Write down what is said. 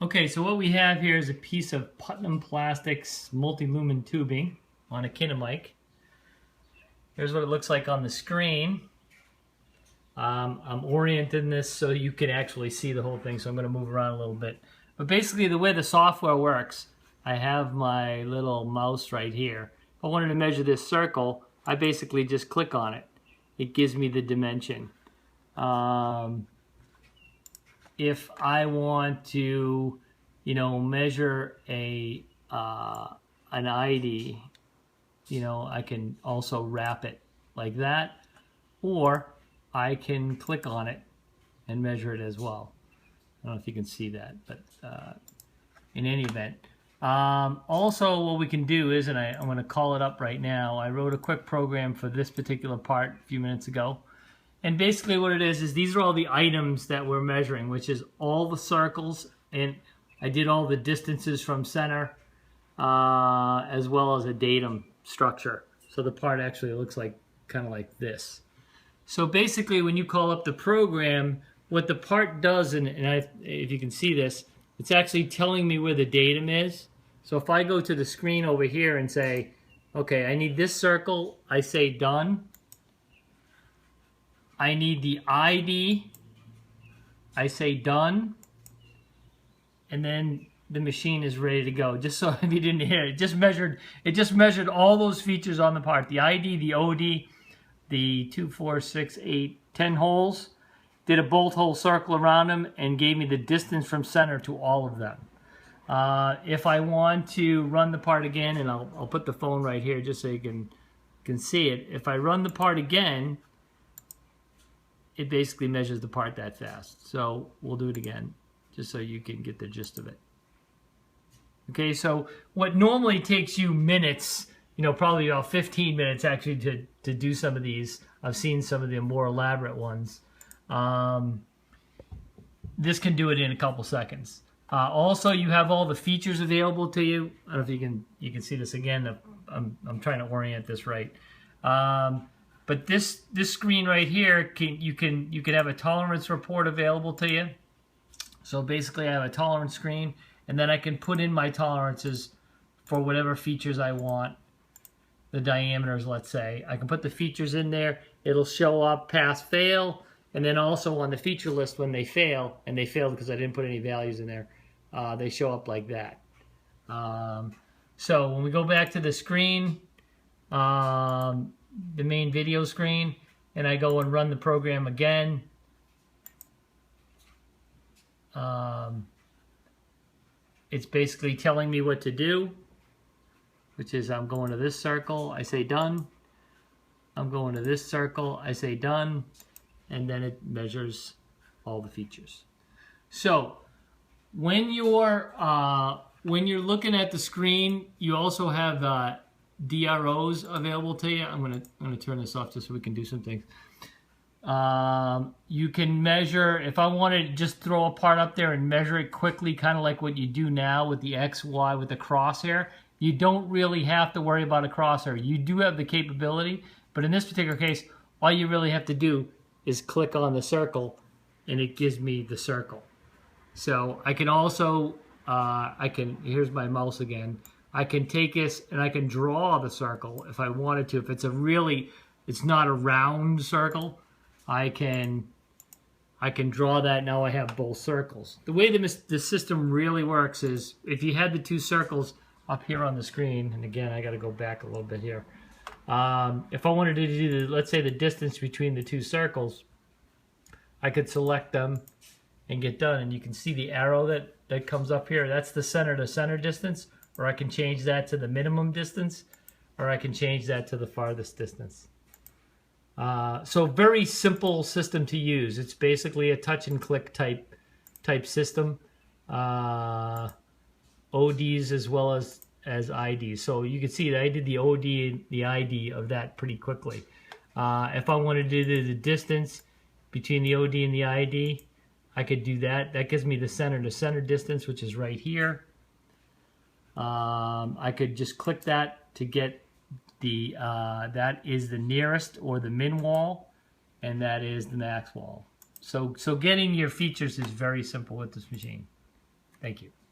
Okay, so what we have here is a piece of Putnam Plastics multi-lumen tubing on a Kinemic. Here's what it looks like on the screen. I'm orienting this so you can actually see the whole thing, so I'm going to move around a little bit. But basically the way the software works, I have my little mouse right here. If I wanted to measure this circle, I basically just click on it. It gives me the dimension. If I want to, measure an ID, I can also wrap it like that, or I can click on it and measure it as well. I don't know if you can see that, but in any event. Also, what we can do is, and I'm going to call it up right now, I wrote a quick program for this particular part a few minutes ago. And basically what it is these are all the items that we're measuring, which is all the circles, and I did all the distances from center, as well as a datum structure. So the part actually looks like kind of like this. So basically when you call up the program, what the part does, if you can see this, it's actually telling me where the datum is. So if I go to the screen over here and say, okay, I need this circle, I say done. I need the ID, I say done, and then the machine is ready to go. Just so if you didn't hear it, it just measured all those features on the part. The ID, the OD, the 2, 4, 6, 8, 10 holes, did a bolt hole circle around them and gave me the distance from center to all of them. If I want to run the part again, and I'll put the phone right here just so you can see it. If I run the part again, it basically measures the part that fast. So we'll do it again, just so you can get the gist of it. Okay, so what normally takes you minutes, probably about 15 minutes actually to do some of these. I've seen some of the more elaborate ones. This can do it in a couple seconds. Also, you have all the features available to you. I don't know if you can see this again. I'm trying to orient this right. But this screen right here, you can have a tolerance report available to you. So basically I have a tolerance screen, and then I can put in my tolerances for whatever features I want. The diameters, let's say. I can put the features in there. It'll show up pass, fail, and then also on the feature list when they fail, and they failed because I didn't put any values in there, they show up like that. So when we go back to the screen, the main video screen, and I go and run the program again, it's basically telling me what to do, which is I'm going to this circle, I say done. I'm going to this circle, I say done, and then it measures all the features. So when you're looking at the screen, you also have DROs available to you. I'm gonna turn this off just so we can do some things. You can measure, if I want to just throw a part up there and measure it quickly, kind of like what you do now with the X, Y, with the crosshair. You don't really have to worry about a crosshair. You do have the capability, but in this particular case, all you really have to do is click on the circle, and it gives me the circle. So I can also, here's my mouse again. I can take this and I can draw the circle if I wanted to. If it's not a round circle, I can draw that. Now I have both circles. The way the system really works is if you had the two circles up here on the screen, and again, I got to go back a little bit here. If I wanted to do, let's say, the distance between the two circles, I could select them and get done. And you can see the arrow that comes up here. That's the center to center distance. Or I can change that to the minimum distance, or I can change that to the farthest distance. So very simple system to use. It's basically a touch and click type system. ODs as well as IDs. So you can see that I did the OD and the ID of that pretty quickly. If I wanted to do the distance between the OD and the ID, I could do that. That gives me the center to center distance, which is right here. I could just click that to get the that is the nearest or the min wall, and that is the max wall. So getting your features is very simple with this machine. Thank you.